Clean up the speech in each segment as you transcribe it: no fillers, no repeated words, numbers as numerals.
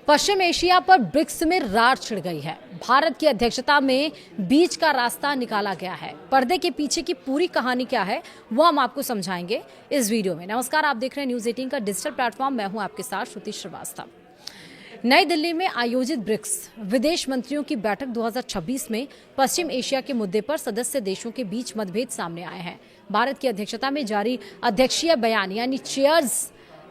पश्चिम Asia पर BRICS में रार छिड़ गई है। भारत की अध्यक्षता में बीच का रास्ता निकाला गया है। पर्दे के पीछे की पूरी कहानी क्या है वो हम आपको समझाएंगे इस वीडियो में। नमस्कार, आप देख रहे हैं न्यूज़ 18 का डिजिटल प्लेटफॉर्म। मैं हूं आपके साथ श्रुति श्रीवास्तव। नई दिल्ली में आयोजित ब्रिक्स विदेश मंत्रियों की बैठक 2026 में पश्चिम एशिया के मुद्दे पर सदस्य देशों के बीच मतभेद सामने आए हैं। भारत की अध्यक्षता में जारी अध्यक्षीय बयान यानी चेयर्स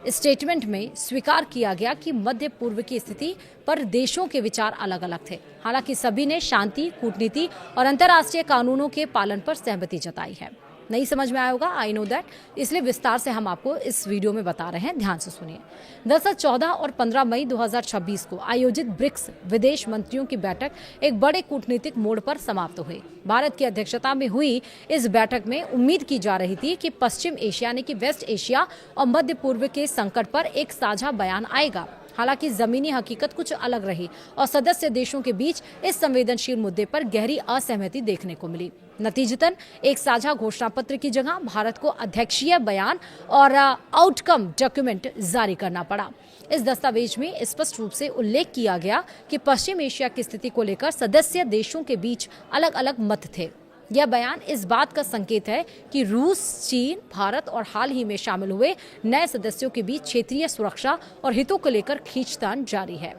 स्टेटमेंट में स्वीकार किया गया कि मध्य पूर्व की स्थिति पर देशों के विचार अलग अलग थे। हालांकि सभी ने शांति, कूटनीति और अंतर्राष्ट्रीय कानूनों के पालन पर सहमति जताई है। नहीं समझ में आया होगा, आई नो दैट, इसलिए विस्तार से हम आपको इस वीडियो में बता रहे हैं, ध्यान से सुनिए। दरअसल 14 और 15 मई 2026 को आयोजित ब्रिक्स विदेश मंत्रियों की बैठक एक बड़े कूटनीतिक मोड़ पर समाप्त हुई। भारत की अध्यक्षता में हुई इस बैठक में उम्मीद की जा रही थी कि पश्चिम एशिया यानी कि वेस्ट एशिया और मध्य पूर्व के संकट पर एक साझा बयान आएगा। हालांकि जमीनी हकीकत कुछ अलग रही और सदस्य देशों के बीच इस संवेदनशील मुद्दे पर गहरी असहमति देखने को मिली। नतीजतन एक साझा घोषणा पत्र की जगह भारत को अध्यक्षीय बयान और आउटकम डॉक्यूमेंट जारी करना पड़ा। इस दस्तावेज में स्पष्ट रूप से उल्लेख किया गया कि पश्चिम एशिया की स्थिति को लेकर सदस्य देशों के बीच अलग अलग मत थे। यह बयान इस बात का संकेत है कि रूस, चीन, भारत और हाल ही में शामिल हुए नए सदस्यों के बीच क्षेत्रीय सुरक्षा और हितों को लेकर खींचतान जारी है।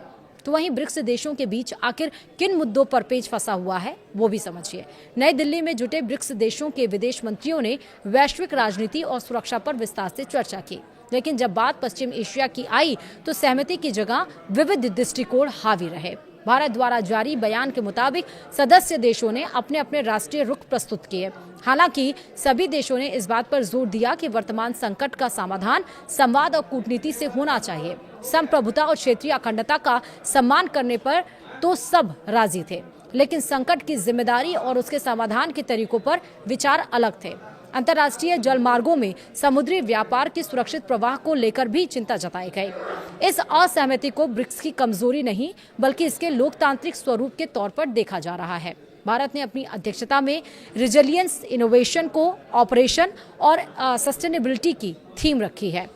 तो वहीं ब्रिक्स देशों के बीच आखिर किन मुद्दों पर पेच फंसा हुआ है वो भी समझिए। नई दिल्ली में जुटे ब्रिक्स देशों के विदेश मंत्रियों ने वैश्विक राजनीति और सुरक्षा पर विस्तार से चर्चा की, लेकिन जब बात पश्चिम एशिया की आई तो सहमति की जगह विविध दृष्टिकोण हावी रहे। भारत द्वारा जारी बयान के मुताबिक सदस्य देशों ने अपने अपने राष्ट्रीय रुख प्रस्तुत किए। हालांकि सभी देशों ने इस बात पर जोर दिया कि वर्तमान संकट का समाधान संवाद और कूटनीति से होना चाहिए। संप्रभुता और क्षेत्रीय अखंडता का सम्मान करने पर तो सब राजी थे, लेकिन संकट की जिम्मेदारी और उसके समाधान के तरीकों पर विचार अलग थे। अंतर्राष्ट्रीय जलमार्गों में समुद्री व्यापार की सुरक्षित प्रवाह को लेकर भी चिंता जताई गई। इस असहमति को ब्रिक्स की कमजोरी नहीं बल्कि इसके लोकतांत्रिक स्वरूप के तौर पर देखा जा रहा है। भारत ने अपनी अध्यक्षता में रिजिलियंस, इनोवेशन को ऑपरेशन और सस्टेनेबिलिटी की थीम रखी है।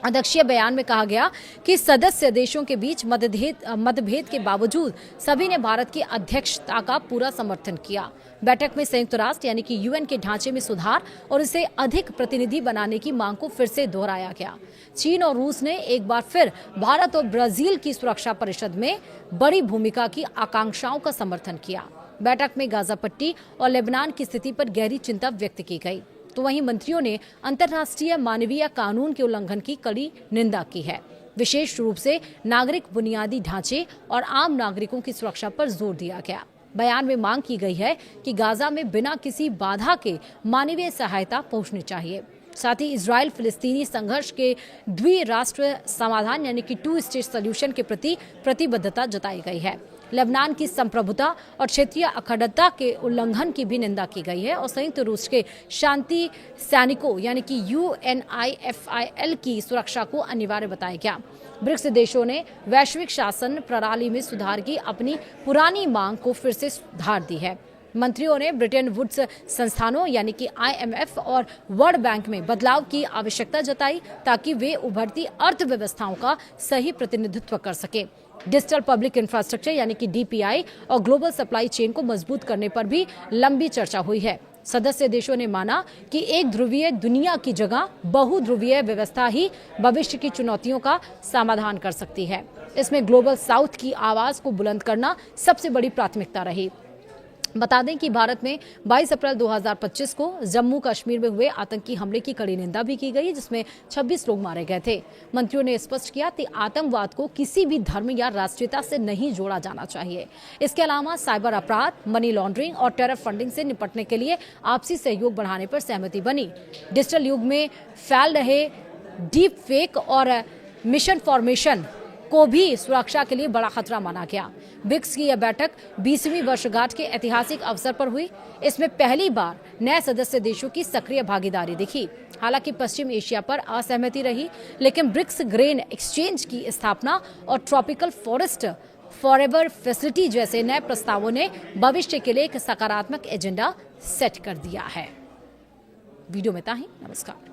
अध्यक्षीय बयान में कहा गया कि सदस्य देशों के बीच मतभेद के बावजूद सभी ने भारत की अध्यक्षता का पूरा समर्थन किया। बैठक में संयुक्त राष्ट्र यानी कि यूएन के ढांचे में सुधार और इसे अधिक प्रतिनिधि बनाने की मांग को फिर से दोहराया गया। चीन और रूस ने एक बार फिर भारत और ब्राजील की सुरक्षा परिषद में बड़ी भूमिका की आकांक्षाओं का समर्थन किया। बैठक में गाजा पट्टी और लेबनान की स्थिति पर गहरी चिंता व्यक्त की गई। तो वहीं मंत्रियों ने अंतर्राष्ट्रीय मानवीय कानून के उल्लंघन की कड़ी निंदा की है। विशेष रूप से नागरिक बुनियादी ढांचे और आम नागरिकों की सुरक्षा पर जोर दिया गया। बयान में मांग की गई है कि गाजा में बिना किसी बाधा के मानवीय सहायता पहुंचनी चाहिए। साथ ही इजराइल फिलिस्तीनी संघर्ष के द्विराष्ट्र समाधान यानी कि 2 स्टेट सॉल्यूशन के प्रति प्रतिबद्धता जताई गई है। लेबनान की संप्रभुता और क्षेत्रीय अखंडता के उल्लंघन की भी निंदा की गई है और संयुक्त रूस के शांति सैनिकों यानी कि UNIFIL की सुरक्षा को अनिवार्य बताया गया। ब्रिक्स देशों ने वैश्विक शासन प्रणाली में सुधार की अपनी पुरानी मांग को फिर से सुधार दी है। मंत्रियों ने ब्रिटेन वुड्स संस्थानों यानी कि IMF और वर्ल्ड बैंक में बदलाव की आवश्यकता जताई ताकि वे उभरती अर्थव्यवस्थाओं का सही प्रतिनिधित्व कर सके। डिजिटल पब्लिक इंफ्रास्ट्रक्चर यानी कि DPI और ग्लोबल सप्लाई चेन को मजबूत करने पर भी लंबी चर्चा हुई है। सदस्य देशों ने माना कि एक ध्रुवीय दुनिया की जगह बहुध्रुवीय व्यवस्था ही भविष्य की चुनौतियों का समाधान कर सकती है। इसमें ग्लोबल साउथ की आवाज को बुलंद करना सबसे बड़ी प्राथमिकता रही। बता दें कि भारत में 22 अप्रैल 2025 को जम्मू कश्मीर में हुए आतंकी हमले की कड़ी निंदा भी की गई, जिसमें 26 लोग मारे गए थे। मंत्रियों ने स्पष्ट किया कि आतंकवाद को किसी भी धर्म या राष्ट्रीयता से नहीं जोड़ा जाना चाहिए। इसके अलावा साइबर अपराध, मनी लॉन्ड्रिंग और टेरर फंडिंग से निपटने के लिए आपसी सहयोग बढ़ाने पर सहमति बनी। डिजिटल युग में फैल रहे डीप फेक और मिसइन्फॉर्मेशन को भी सुरक्षा के लिए बड़ा खतरा माना गया। ब्रिक्स की यह बैठक 20वीं वर्षगांठ के ऐतिहासिक अवसर पर हुई। इसमें पहली बार नए सदस्य देशों की सक्रिय भागीदारी दिखी। हालांकि पश्चिम एशिया पर असहमति रही, लेकिन ब्रिक्स ग्रेन एक्सचेंज की स्थापना और ट्रॉपिकल फॉरेस्ट फॉरएवर फैसिलिटी जैसे नए प्रस्तावों ने भविष्य के लिए एक सकारात्मक एजेंडा सेट कर दिया है। वीडियो में इतना ही। नमस्कार।